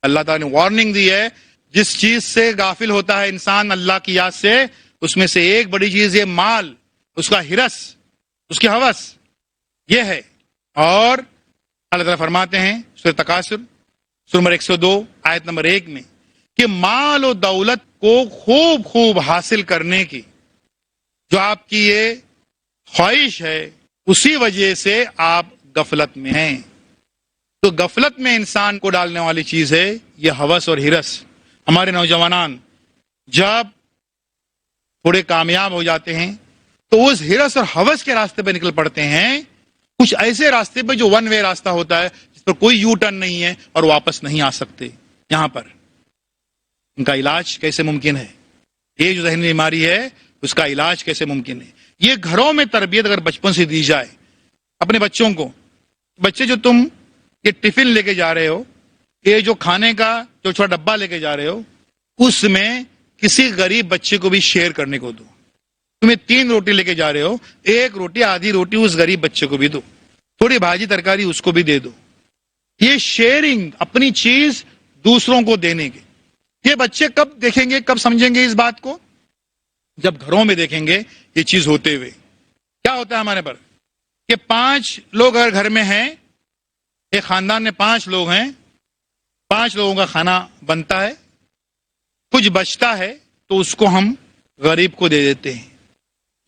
اللہ تعالیٰ نے وارننگ دی ہے، جس چیز سے غافل ہوتا ہے انسان اللہ کی یاد سے، اس میں سے ایک بڑی چیز یہ مال، اس کا ہرس، اس کی ہوس یہ ہے۔ اور اللہ تعالیٰ فرماتے ہیں سورہ تکاثر سورہ نمبر 102 آیت نمبر 1 میں کہ مال و دولت کو خوب خوب حاصل کرنے کی جو آپ کی یہ خواہش ہے، اسی وجہ سے آپ غفلت میں ہیں۔ تو غفلت میں انسان کو ڈالنے والی چیز ہے یہ ہوس اور ہرس۔ ہمارے نوجوانان جب تھوڑے کامیاب ہو جاتے ہیں تو اس ہرس اور ہوس کے راستے پہ نکل پڑتے ہیں، کچھ ایسے راستے پہ جو ون وے راستہ ہوتا ہے، جس پر کوئی یو ٹرن نہیں ہے اور واپس نہیں آ سکتے۔ یہاں پر ان کا علاج کیسے ممکن ہے؟ یہ جو ذہنی بیماری ہے اس کا علاج کیسے ممکن ہے؟ یہ گھروں میں تربیت اگر بچپن سے دی جائے اپنے بچوں کو، بچے جو تم یہ ٹفن لے کے جا رہے ہو، یہ جو کھانے کا جو چھوٹا ڈبہ لے کے جا رہے ہو، اس میں کسی غریب بچے کو بھی شیئر کرنے کو دو۔ تمہیں 3 روٹی لے کے جا رہے ہو، 1 روٹی آدھی روٹی اس غریب بچے کو بھی دو، تھوڑی بھاجی ترکاری اس کو بھی دے دو۔ یہ شیئرنگ، اپنی چیز دوسروں کو دینے کے، یہ بچے کب دیکھیں گے، کب سمجھیں گے اس بات کو؟ جب گھروں میں دیکھیں گے یہ چیز ہوتے ہوئے۔ کیا ہوتا ہے ہمارے پر کہ 5 لوگ اگر گھر میں ہیں، ایک خاندان میں 5 لوگ ہیں، 5 لوگوں کا کھانا بنتا ہے، کچھ بچتا ہے تو اس کو ہم غریب کو دے دیتے ہیں۔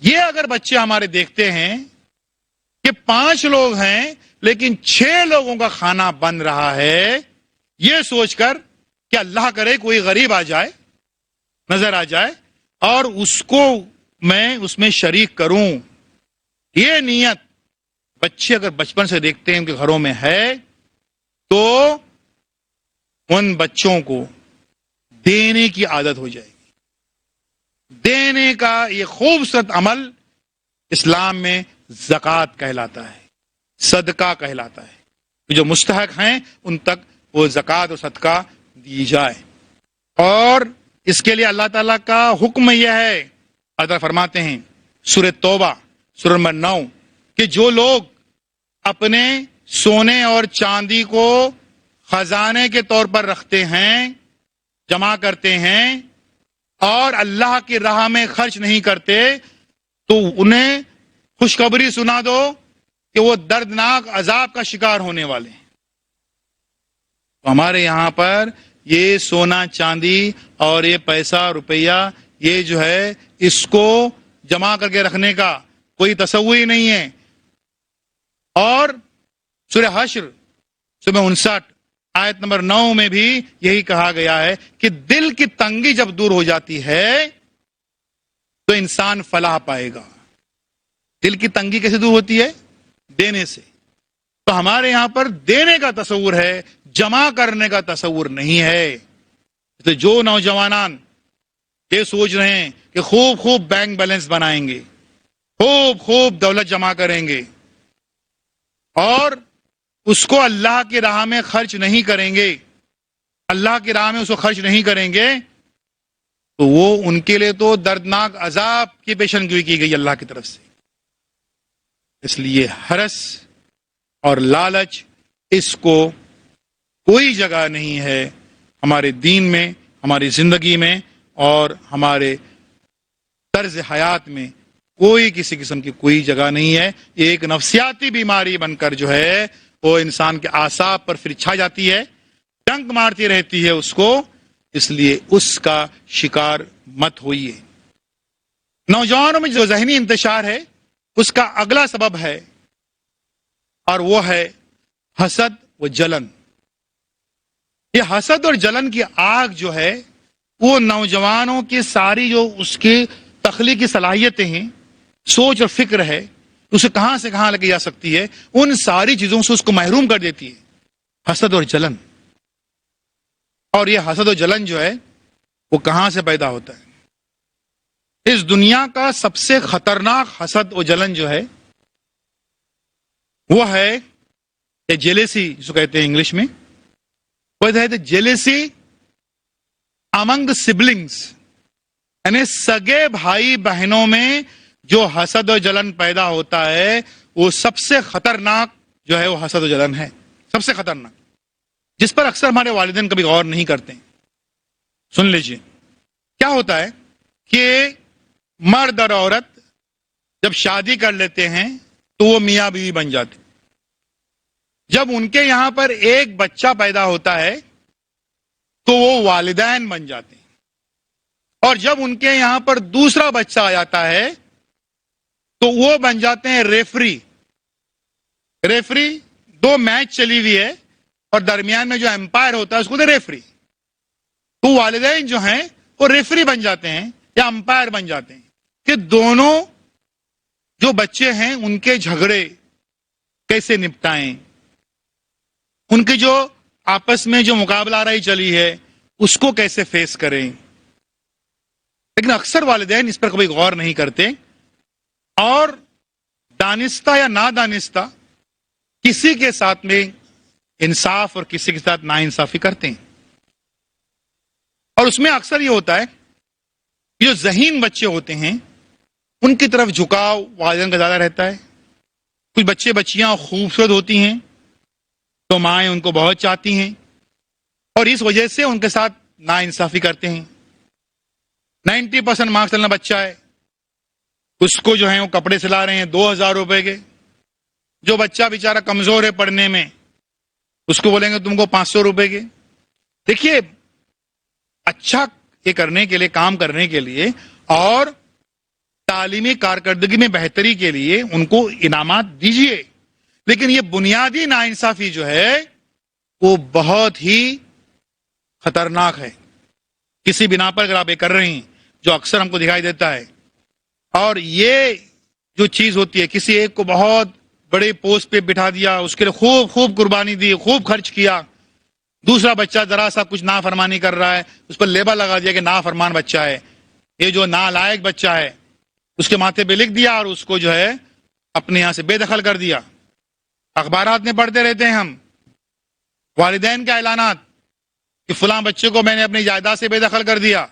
یہ اگر بچے ہمارے دیکھتے ہیں کہ 5 لوگ ہیں لیکن 6 لوگوں کا کھانا بن رہا ہے، یہ سوچ کر کہ اللہ کرے کوئی غریب آ جائے، نظر آ جائے اور اس کو میں اس میں شریک کروں، یہ نیت بچے اگر بچپن سے دیکھتے ہیں ان کے گھروں میں ہے تو ان بچوں کو دینے کی عادت ہو جائے گی۔ دینے کا یہ خوبصورت عمل اسلام میں زکوٰۃ کہلاتا ہے، صدقہ کہلاتا ہے۔ جو مستحق ہیں ان تک وہ زکوٰۃ اور صدقہ دی جائے، اور اس کے لیے اللہ تعالیٰ کا حکم یہ ہے، اللہ تعالیٰ فرماتے ہیں سورہ توبہ سورہ نمبر 9 کہ جو لوگ اپنے سونے اور چاندی کو خزانے کے طور پر رکھتے ہیں، جمع کرتے ہیں اور اللہ کی راہ میں خرچ نہیں کرتے، تو انہیں خوشخبری سنا دو کہ وہ دردناک عذاب کا شکار ہونے والے ہیں۔ تو ہمارے یہاں پر یہ سونا چاندی اور یہ پیسہ روپیہ یہ جو ہے اس کو جمع کر کے رکھنے کا کوئی تصور ہی نہیں ہے۔ اور سورہ حشر سورہ 59 آیت نمبر 9 میں بھی یہی کہا گیا ہے کہ دل کی تنگی جب دور ہو جاتی ہے تو انسان فلاح پائے گا۔ دل کی تنگی کیسے دور ہوتی ہے؟ دینے سے۔ تو ہمارے یہاں پر دینے کا تصور ہے، جمع کرنے کا تصور نہیں ہے۔ تو جو نوجوانان یہ سوچ رہے ہیں کہ خوب خوب بینک بیلنس بنائیں گے، خوب خوب دولت جمع کریں گے اور اس کو اللہ کی راہ میں خرچ نہیں کریں گے، اللہ کی راہ میں اس کو خرچ نہیں کریں گے، تو وہ ان کے لیے تو دردناک عذاب کی پیشن گوئی کی گئی اللہ کی طرف سے۔ اس لیے ہرس اور لالچ اس کو کوئی جگہ نہیں ہے ہمارے دین میں، ہماری زندگی میں اور ہمارے طرز حیات میں، کوئی کسی قسم کی کوئی جگہ نہیں ہے۔ یہ ایک نفسیاتی بیماری بن کر جو ہے وہ انسان کے اعصاب پر پھر چھا جاتی ہے، ڈنک مارتی رہتی ہے اس کو، اس لیے اس کا شکار مت ہوئیے۔ نوجوانوں میں جو ذہنی انتشار ہے اس کا اگلا سبب ہے اور وہ ہے حسد و جلن۔ یہ حسد اور جلن کی آگ جو ہے وہ نوجوانوں کی ساری جو اس کی تخلیقی صلاحیتیں ہیں، سوچ اور فکر ہے، اسے کہاں سے کہاں لے کے جا سکتی ہے، ان ساری چیزوں سے اس کو محروم کر دیتی ہے، حسد اور جلن۔ اور یہ حسد و جلن جو ہے وہ کہاں سے پیدا ہوتا ہے؟ اس دنیا کا سب سے خطرناک حسد و جلن جو ہے وہ ہے جیلیسی، جس کو کہتے ہیں انگلش میں، وہ ہے جیلیسی امنگ سبلنگس، یعنی سگے بھائی بہنوں میں جو حسد و جلن پیدا ہوتا ہے وہ سب سے خطرناک جو ہے وہ حسد و جلن ہے، سب سے خطرناک۔ جس پر اکثر ہمارے والدین کبھی غور نہیں کرتے. سن لیجیے کیا ہوتا ہے کہ مرد اور عورت جب شادی کر لیتے ہیں تو وہ میاں بیوی بن جاتے. جب ان کے یہاں پر ایک بچہ پیدا ہوتا ہے تو وہ والدین بن جاتے ہیں. اور جب ان کے یہاں پر دوسرا بچہ آ جاتا ہے تو وہ بن جاتے ہیں ریفری. ریفری 2 میچ چلی ہوئی ہے اور درمیان میں جو امپائر ہوتا ہے اس کو ریفری. تو والدین جو ہیں وہ ریفری بن جاتے ہیں یا امپائر بن جاتے ہیں کہ دونوں جو بچے ہیں ان کے جھگڑے کیسے نپٹائیں, ان کی جو آپس میں جو مقابلہ رہی چلی ہے اس کو کیسے فیس کریں. لیکن اکثر والدین اس پر کبھی غور نہیں کرتے اور دانستہ یا نادانستہ کسی کے ساتھ میں انصاف اور کسی کے ساتھ ناانصافی کرتے ہیں. اور اس میں اکثر یہ ہوتا ہے کہ جو ذہین بچے ہوتے ہیں ان کی طرف جھکاؤ والدین کا زیادہ رہتا ہے. کچھ بچے بچیاں خوبصورت ہوتی ہیں تو مائیں ان کو بہت چاہتی ہیں اور اس وجہ سے ان کے ساتھ ناانصافی کرتے ہیں. 90% مارکس لینا بچہ ہے, اس کو جو ہے وہ کپڑے سلا رہے ہیں 2000 روپے کے. جو بچہ بیچارہ کمزور ہے پڑھنے میں اس کو بولیں گے تم کو 500 روپے کے. دیکھیے اچھا یہ کرنے کے لیے, کام کرنے کے لیے اور تعلیمی کارکردگی میں بہتری کے لیے ان کو انعامات دیجیے, لیکن یہ بنیادی ناانصافی جو ہے وہ بہت ہی خطرناک ہے. کسی بنا پر اگر آپ یہ کر رہے ہیں جو اکثر ہم کو دکھائی دیتا ہے, اور یہ جو چیز ہوتی ہے کسی ایک کو بہت بڑے پوسٹ پہ بٹھا دیا, اس کے لیے خوب قربانی دی, خوب خرچ کیا, دوسرا بچہ ذرا سا کچھ نافرمانی کر رہا ہے اس پر لیبل لگا دیا کہ نافرمان بچہ ہے, یہ جو نالائق بچہ ہے, اس کے ماتھے پہ لکھ دیا اور اس کو جو ہے اپنے یہاں سے بے دخل کر دیا. اخبارات میں پڑھتے رہتے ہیں ہم والدین کے اعلانات کہ فلاں بچے کو میں نے اپنی جائیداد سے بے دخل کر دیا.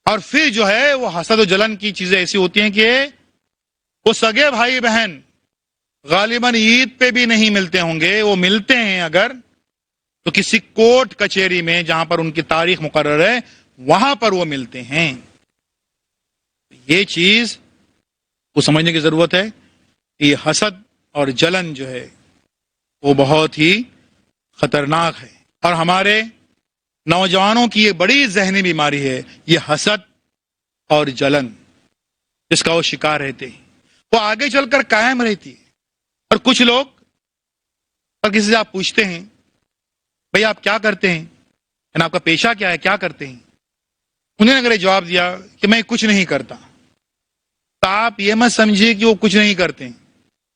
اور پھر جو ہے وہ حسد و جلن کی چیزیں ایسی ہوتی ہیں کہ وہ سگے بھائی بہن غالباً عید پہ بھی نہیں ملتے ہوں گے, وہ ملتے ہیں اگر تو کسی کورٹ کچہری میں جہاں پر ان کی تاریخ مقرر ہے وہاں پر وہ ملتے ہیں. یہ چیز کو سمجھنے کی ضرورت ہے. یہ حسد اور جلن جو ہے وہ بہت ہی خطرناک ہے اور ہمارے نوجوانوں کی یہ بڑی ذہنی بیماری ہے, یہ حسد اور جلن جس کا وہ شکار رہتے ہیں. وہ آگے چل کر قائم رہتی ہے. اور کچھ لوگ اور کسی سے آپ پوچھتے ہیں بھئی آپ کیا کرتے ہیں, یعنی آپ کا پیشہ کیا ہے, کیا کرتے ہیں, انہوں نے اگر یہ جواب دیا کہ میں کچھ نہیں کرتا, تو آپ یہ مت سمجھیے کہ وہ کچھ نہیں کرتے ہیں.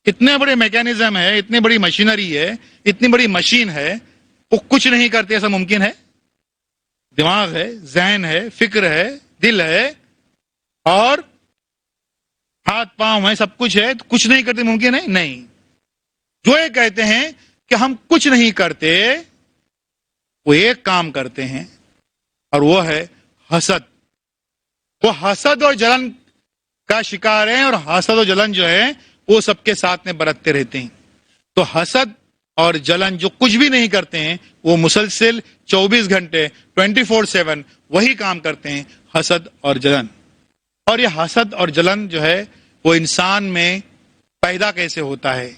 اتنے بڑے میکینزم ہے, اتنی بڑی مشینری ہے, اتنی بڑی مشین ہے, وہ کچھ نہیں کرتے ایسا ممکن ہے؟ دماغ ہے, ذہن ہے, فکر ہے, دل ہے اور ہاتھ پاؤں ہے, سب کچھ ہے, تو کچھ نہیں کرتے ممکن ہے؟ نہیں. جو یہ کہتے ہیں کہ ہم کچھ نہیں کرتے وہ ایک کام کرتے ہیں اور وہ ہے حسد. وہ حسد اور جلن کا شکار ہیں اور حسد و جلن جو ہے وہ سب کے ساتھ میں برتتے رہتے ہیں. تو حسد اور جلن جو کچھ بھی نہیں کرتے ہیں وہ مسلسل 24 گھنٹے 24/7 وہی کام کرتے ہیں, حسد اور جلن. اور یہ حسد اور جلن جو ہے وہ انسان میں پیدا کیسے ہوتا ہے؟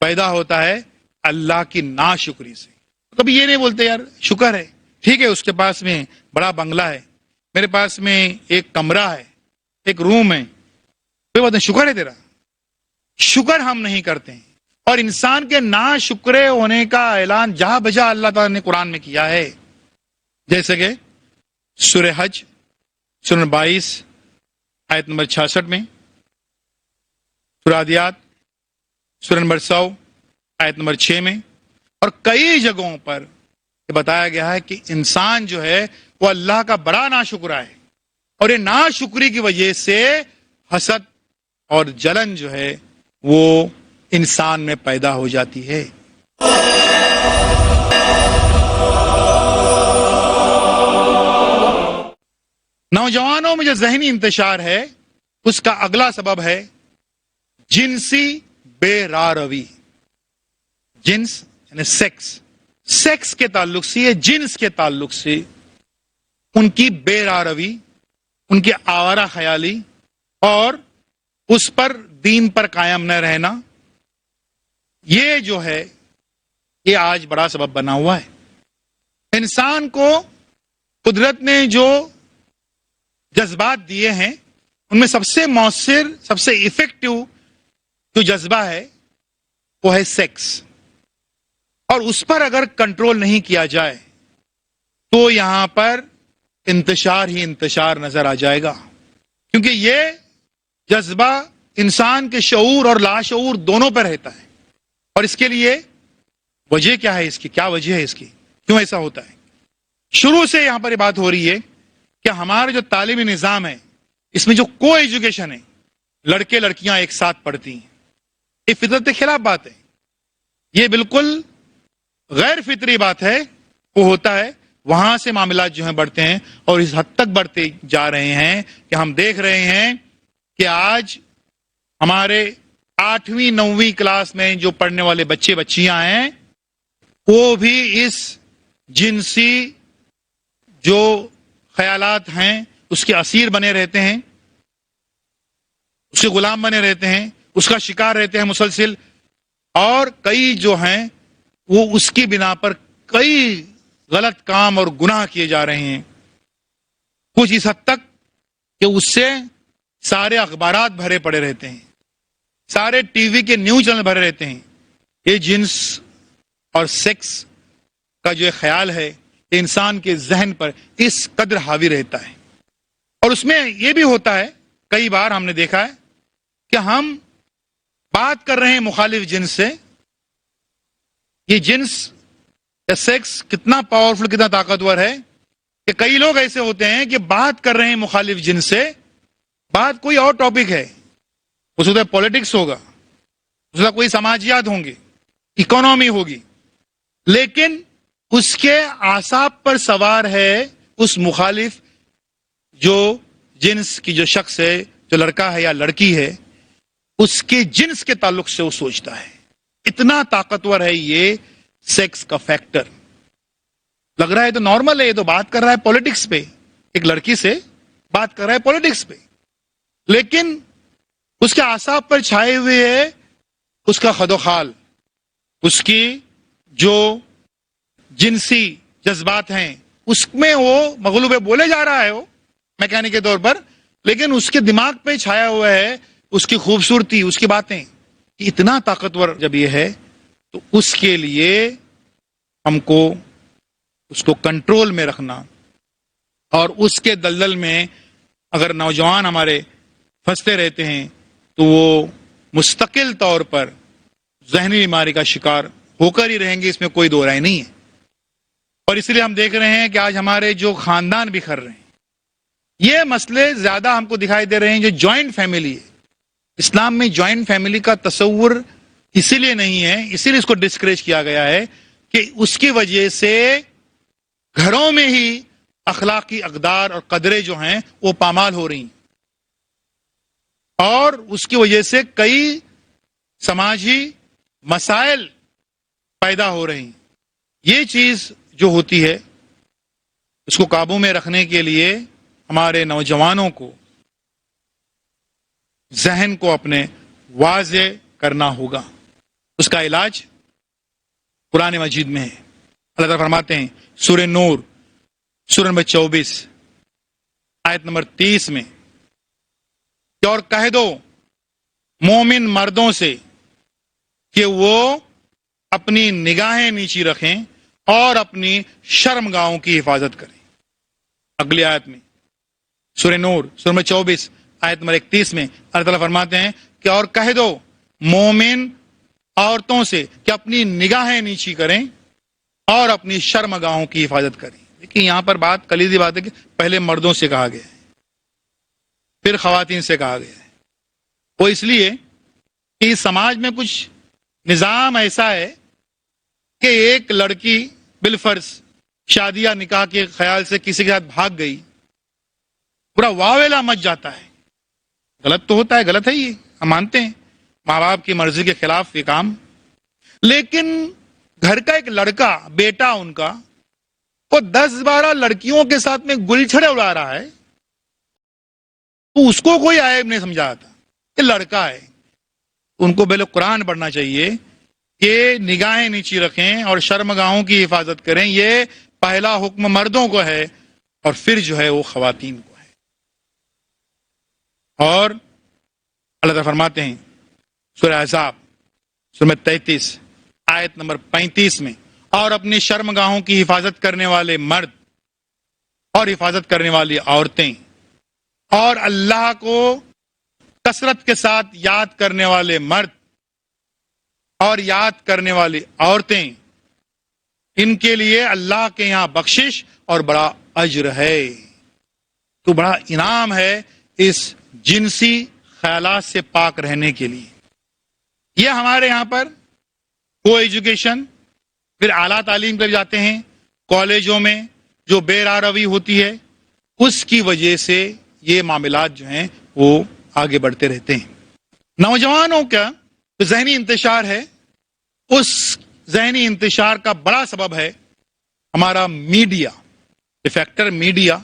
پیدا ہوتا ہے اللہ کی ناشکری سے. کبھی یہ نہیں بولتے یار شکر ہے, ٹھیک ہے اس کے پاس میں بڑا بنگلہ ہے, میرے پاس میں ایک کمرہ ہے, ایک روم ہے, کوئی بات نہیں, شکر ہے تیرا. شکر ہم نہیں کرتے ہیں. اور انسان کے ناشکرے ہونے کا اعلان جہاں بجا اللہ تعالیٰ نے قرآن میں کیا ہے, جیسے کہ سورہ حج سورہ 22 آیت نمبر 66 میں, سورہ عادیات سورہ نمبر 100 آیت نمبر 6 میں, اور کئی جگہوں پر یہ بتایا گیا ہے کہ انسان جو ہے وہ اللہ کا بڑا ناشکرا ہے اور یہ ناشکری کی وجہ سے حسد اور جلن جو ہے وہ انسان میں پیدا ہو جاتی ہے. نوجوانوں میں جو ذہنی انتشار ہے اس کا اگلا سبب ہے جنسی بے راروی. جنس یعنی سیکس کے تعلق سے، یہ جنس کے تعلق سے ان کی بے راروی، ان کی آوارہ خیالی اور اس پر دین پر قائم نہ رہنا، یہ جو ہے یہ آج بڑا سبب بنا ہوا ہے۔ انسان کو قدرت نے جو جذبات دیے ہیں ان میں سب سے مؤثر، سب سے ایفیکٹو جو جذبہ ہے وہ ہے سیکس، اور اس پر اگر کنٹرول نہیں کیا جائے تو یہاں پر انتشار ہی انتشار نظر آ جائے گا، کیونکہ یہ جذبہ انسان کے شعور اور لاشعور دونوں پر رہتا ہے۔ اور اس کے لیے وجہ کیا ہے، اس کی کیا وجہ ہے، اس کی کیوں ایسا ہوتا ہے؟ شروع سے یہاں پر یہ بات ہو رہی ہے کہ ہمارا جو تعلیمی نظام ہے اس میں جو کو ایجوکیشن ہے، لڑکے لڑکیاں ایک ساتھ پڑھتی ہیں، یہ فطرت کے خلاف بات ہے، یہ بالکل غیر فطری بات ہے۔ وہ ہوتا ہے وہاں سے معاملات جو ہیں بڑھتے ہیں اور اس حد تک بڑھتے جا رہے ہیں کہ ہم دیکھ رہے ہیں کہ آج ہمارے 8ویں 9ویں کلاس میں جو پڑھنے والے بچے بچیاں ہیں وہ بھی اس جنسی جو خیالات ہیں اس کے اسیر بنے رہتے ہیں، اس کے غلام بنے رہتے ہیں، اس کا شکار رہتے ہیں مسلسل، اور کئی جو ہیں وہ اس کی بنا پر کئی غلط کام اور گناہ کیے جا رہے ہیں، کچھ اس حد تک کہ اس سے سارے اخبارات بھرے پڑے رہتے ہیں، سارے ٹی وی کے نیوز چینل بھرے رہتے ہیں۔ یہ جنس اور سیکس کا جو خیال ہے یہ انسان کے ذہن پر اس قدر حاوی رہتا ہے، اور اس میں یہ بھی ہوتا ہے، کئی بار ہم نے دیکھا ہے کہ ہم بات کر رہے ہیں مخالف جنس سے، یہ جنس یا سیکس کتنا پاورفل، کتنا طاقتور ہے کہ کئی لوگ ایسے ہوتے ہیں کہ بات کر رہے ہیں مخالف جنس سے، بات کوئی اور ٹاپک ہے، اس وقت پولیٹکس ہوگا، اس وقت کوئی سماجیات ہوں گے، اکانومی ہوگی، لیکن اس کے اعصاب پر سوار ہے اس مخالف جو جنس کی جو شخص ہے، جو لڑکا ہے یا لڑکی ہے، اس کے جنس کے تعلق سے وہ سوچتا ہے۔ اتنا طاقتور ہے یہ سیکس کا فیکٹر۔ لگ رہا ہے تو نارمل ہے، یہ تو بات کر رہا ہے پولیٹکس پہ، ایک لڑکی سے بات کر رہا ہے پولیٹکس پہ، لیکن اس کے اعصاب پر چھائے ہوئے ہے اس کا خد و خال، اس کی جو جنسی جذبات ہیں اس میں وہ مغلوب بولے جا رہا ہے، وہ میکینک کے طور پر، لیکن اس کے دماغ پہ چھایا ہوا ہے اس کی خوبصورتی، اس کی باتیں۔ اتنا طاقتور جب یہ ہے تو اس کے لیے ہم کو اس کو کنٹرول میں رکھنا، اور اس کے دلدل میں اگر نوجوان ہمارے پھنستے رہتے ہیں تو وہ مستقل طور پر ذہنی بیماری کا شکار ہو کر ہی رہیں گے، اس میں کوئی دو رائے نہیں ہے۔ اور اس لیے ہم دیکھ رہے ہیں کہ آج ہمارے جو خاندان بکھر رہے ہیں، یہ مسئلے زیادہ ہم کو دکھائی دے رہے ہیں جو جوائنٹ فیملی ہے۔ اسلام میں جوائنٹ فیملی کا تصور اسی لیے نہیں ہے، اسی لیے اس کو ڈسکریج کیا گیا ہے کہ اس کی وجہ سے گھروں میں ہی اخلاقی اقدار اور قدریں جو ہیں وہ پامال ہو رہی ہیں، اور اس کی وجہ سے کئی سماجی مسائل پیدا ہو رہے ہیں۔ یہ چیز جو ہوتی ہے اس کو قابو میں رکھنے کے لیے ہمارے نوجوانوں کو ذہن کو اپنے واضح کرنا ہوگا۔ اس کا علاج قرآن مجید میں ہے۔ اللہ تعالیٰ فرماتے ہیں سورہ نور سورہ نمبر 24 آیت نمبر 30 میں کہ اور کہہ دو مومن مردوں سے کہ وہ اپنی نگاہیں نیچی رکھیں اور اپنی شرمگاہوں کی حفاظت کریں۔ اگلی آیت میں سورہ نور سورہ نمبر 24 آیت نمبر 31 میں اللہ تعالیٰ فرماتے ہیں کہ اور کہہ دو مومن عورتوں سے کہ اپنی نگاہیں نیچی کریں اور اپنی شرمگاہوں کی حفاظت کریں۔ لیکن یہاں پر بات کلیدی بات ہے کہ پہلے مردوں سے کہا گیا ہے، پھر خواتین سے کہا گیا ہے۔ وہ اس لیے کہ اس سماج میں کچھ نظام ایسا ہے کہ ایک لڑکی بالفرض شادی یا نکاح کے خیال سے کسی کے ساتھ بھاگ گئی، پورا واویلا مچ جاتا ہے۔ غلط تو ہوتا ہے، غلط ہے، یہ ہم مانتے ہیں، ماں باپ کی مرضی کے خلاف یہ کام، لیکن گھر کا ایک لڑکا بیٹا ان کا وہ 10-12 لڑکیوں کے ساتھ میں گلچھڑے اڑا رہا ہے تو اس کو کوئی عیب نہیں سمجھا تھا، یہ لڑکا ہے. ان کو پہلے قرآن پڑھنا چاہیے کہ نگاہیں نیچی رکھیں اور شرمگاہوں کی حفاظت کریں. یہ پہلا حکم مردوں کو ہے اور پھر جو ہے وہ خواتین کو ہے. اور اللہ تعالیٰ فرماتے ہیں سورہ احزاب سورہ 33 آیت نمبر 35 میں، اور اپنی شرمگاہوں کی حفاظت کرنے والے مرد اور حفاظت کرنے والی عورتیں اور اللہ کو کثرت کے ساتھ یاد کرنے والے مرد اور یاد کرنے والی عورتیں، ان کے لیے اللہ کے یہاں بخشش اور بڑا اجر ہے. تو بڑا انعام ہے اس جنسی خیالات سے پاک رہنے کے لیے. یہ ہمارے یہاں پر کو ایجوکیشن، پھر اعلیٰ تعلیم پر جاتے ہیں کالجوں میں جو بے راروی ہوتی ہے، اس کی وجہ سے یہ معاملات جو ہیں وہ آگے بڑھتے رہتے ہیں. نوجوانوں کا جو ذہنی انتشار ہے، اس ذہنی انتشار کا بڑا سبب ہے ہمارا میڈیا. فیکٹر میڈیا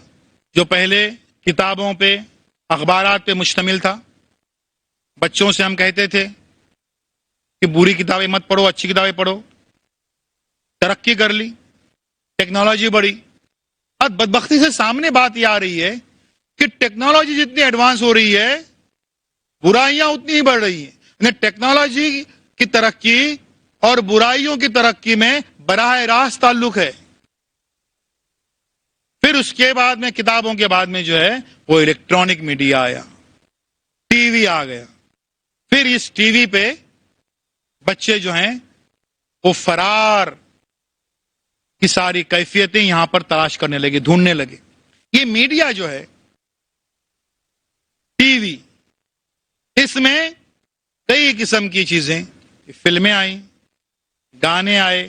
جو پہلے کتابوں پہ اخبارات پہ مشتمل تھا. بچوں سے ہم کہتے تھے کہ بری کتابیں مت پڑھو، اچھی کتابیں پڑھو. ترقی کر لی، ٹیکنالوجی بڑھی. اب بدبختی سے سامنے بات یہ آ رہی ہے کہ ٹیکنالوجی جتنی ایڈوانس ہو رہی ہے برائیاں اتنی ہی بڑھ رہی ہیں. یعنی ٹیکنالوجی کی ترقی اور برائیوں کی ترقی میں براہ راست تعلق ہے. پھر اس کے بعد میں کتابوں کے بعد میں جو ہے وہ الیکٹرانک میڈیا آیا، ٹی وی آ گیا. پھر اس ٹی وی پہ بچے جو ہیں وہ فرار کی ساری کیفیتیں یہاں پر تلاش کرنے لگے، ڈھونڈنے لگے. یہ میڈیا جو ہے ٹی وی، اس میں کئی قسم کی چیزیں، فلمیں آئیں، گانے آئے.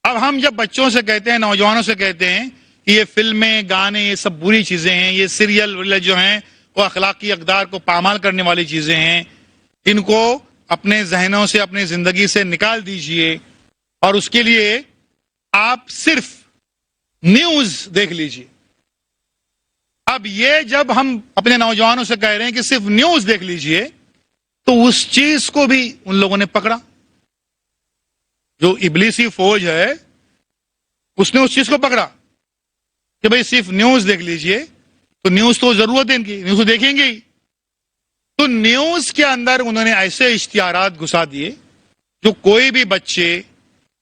اب ہم جب بچوں سے کہتے ہیں، نوجوانوں سے کہتے ہیں کہ یہ فلمیں گانے یہ سب بری چیزیں ہیں، یہ سیریل جو ہیں وہ اخلاقی اقدار کو پامال کرنے والی چیزیں ہیں، ان کو اپنے ذہنوں سے اپنی زندگی سے نکال دیجئے اور اس کے لیے آپ صرف نیوز دیکھ لیجئے. اب یہ جب ہم اپنے نوجوانوں سے کہہ رہے ہیں کہ صرف نیوز دیکھ لیجئے تو اس چیز کو بھی ان لوگوں نے پکڑا. جو ابلیسی فوج ہے اس نے اس چیز کو پکڑا کہ بھئی صرف نیوز دیکھ لیجئے. تو نیوز تو ضرورت ہے ان کی، نیوز تو دیکھیں گے ہی. تو نیوز کے اندر انہوں نے ایسے اشتہارات گھسا دیے جو کوئی بھی بچے،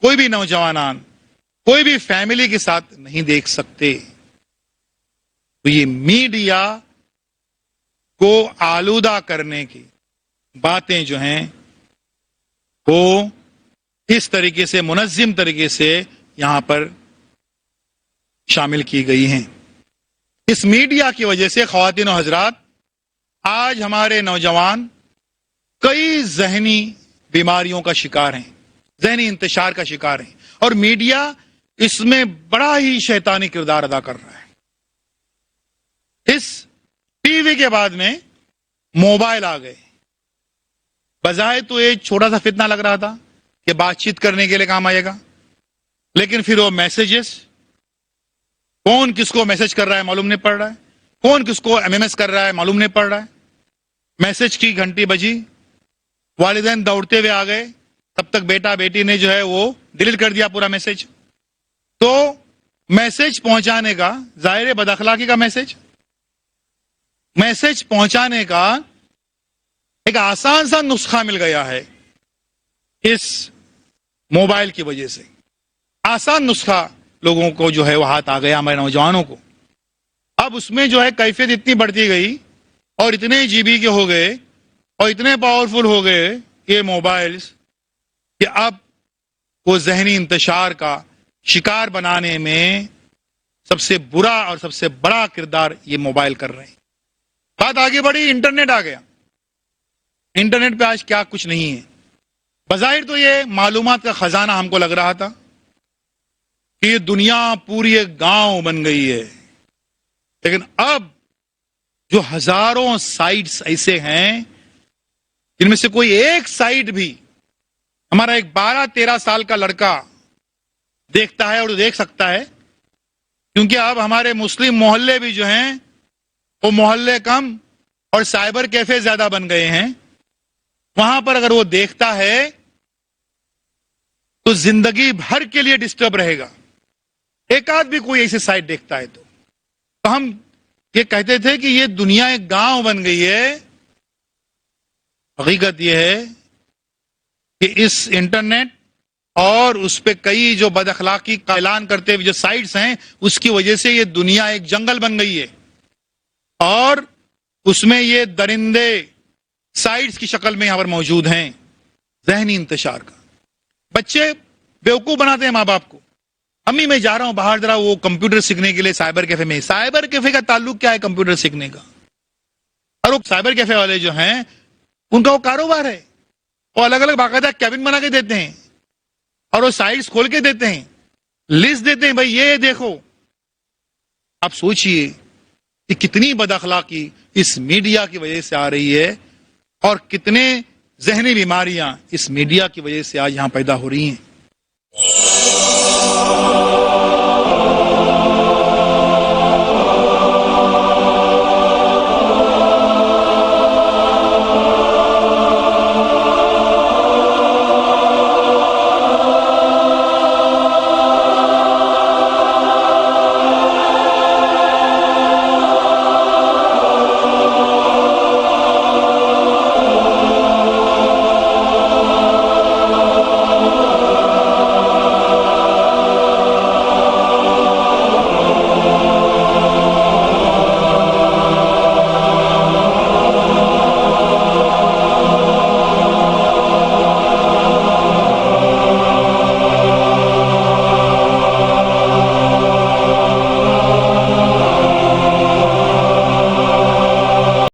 کوئی بھی نوجوانان، کوئی بھی فیملی کے ساتھ نہیں دیکھ سکتے. تو یہ میڈیا کو آلودہ کرنے کی باتیں جو ہیں وہ اس طریقے سے منظم طریقے سے یہاں پر شامل کی گئی ہیں. اس میڈیا کی وجہ سے خواتین و حضرات آج ہمارے نوجوان کئی ذہنی بیماریوں کا شکار ہیں، ذہنی انتشار کا شکار ہیں، اور میڈیا اس میں بڑا ہی شیطانی کردار ادا کر رہا ہے. اس ٹی وی کے بعد میں موبائل آ گئے. بظاہر تو ایک چھوٹا سا فتنہ لگ رہا تھا کہ بات چیت کرنے کے لیے کام آئے گا، لیکن پھر وہ میسیجز، کون کس کو میسج کر رہا ہے معلوم نہیں پڑ رہا ہے، کون کس کو ایم ایم ایس کر رہا ہے معلوم نہیں پڑ رہا ہے. میسج کی گھنٹی بجی، والدین دوڑتے ہوئے آ گئے، تب تک بیٹا بیٹی نے جو ہے وہ ڈیلیٹ کر دیا پورا میسج. تو میسج پہنچانے کا، ظاہر بد اخلاقی کا میسج پہنچانے کا ایک آسان سا نسخہ مل گیا ہے اس موبائل کی وجہ سے. آسان نسخہ لوگوں کو جو ہے وہ ہاتھ آ گیا، ہمارے نوجوانوں کو. اب اس میں جو ہے کیفیت اتنی بڑھتی گئی اور اتنے جی بی کے ہو گئے اور اتنے پاورفل ہو گئے یہ موبائلز کہ اب وہ ذہنی انتشار کا شکار بنانے میں سب سے برا اور سب سے بڑا کردار یہ موبائل کر رہے ہیں. بات آگے بڑھی، انٹرنیٹ آ گیا. انٹرنیٹ پہ آج کیا کچھ نہیں ہے. بظاہر تو یہ معلومات کا خزانہ ہم کو لگ رہا تھا کہ یہ دنیا پوری ایک گاؤں بن گئی ہے، لیکن اب جو ہزاروں سائٹس ایسے ہیں جن میں سے کوئی ایک سائٹ بھی ہمارا ایک 12-13 سال کا لڑکا دیکھتا ہے اور دیکھ سکتا ہے، کیونکہ اب ہمارے مسلم محلے بھی جو ہیں وہ محلے کم اور سائبر کیفے زیادہ بن گئے ہیں. وہاں پر اگر وہ دیکھتا ہے تو زندگی بھر کے لیے ڈسٹرب رہے گا. ایک آدھ بھی کوئی ایسی سائٹ دیکھتا ہے تو ہم یہ کہتے تھے کہ یہ دنیا ایک گاؤں بن گئی ہے. حقیقت یہ ہے کہ اس انٹرنیٹ اور اس پہ کئی جو بد اخلاقی کا اعلان کرتے ہوئے جو سائٹس ہیں اس کی وجہ سے یہ دنیا ایک جنگل بن گئی ہے، اور اس میں یہ درندے سائٹس کی شکل میں یہاں پر موجود ہیں. ذہنی انتشار کا بچے بیوقوف بناتے ہیں ماں باپ کو. امی میں جا رہا ہوں باہر ذرا وہ کمپیوٹر سیکھنے کے لیے سائبر کیفے میں. سائبر کیفے کا تعلق کیا ہے کمپیوٹر سیکھنے کا؟ اور وہ سائبر کیفے والے جو ہیں ان کا وہ کاروبار ہے، وہ الگ الگ باقاعدہ کیبن بنا کے دیتے ہیں اور وہ سائٹس کھول کے دیتے ہیں، لسٹ دیتے ہیں، بھائی یہ دیکھو. آپ سوچئے کہ کتنی بد اخلاقی اس میڈیا کی وجہ سے آ رہی ہے اور کتنے ذہنی بیماریاں اس میڈیا کی وجہ سے آج یہاں پیدا ہو رہی ہیں.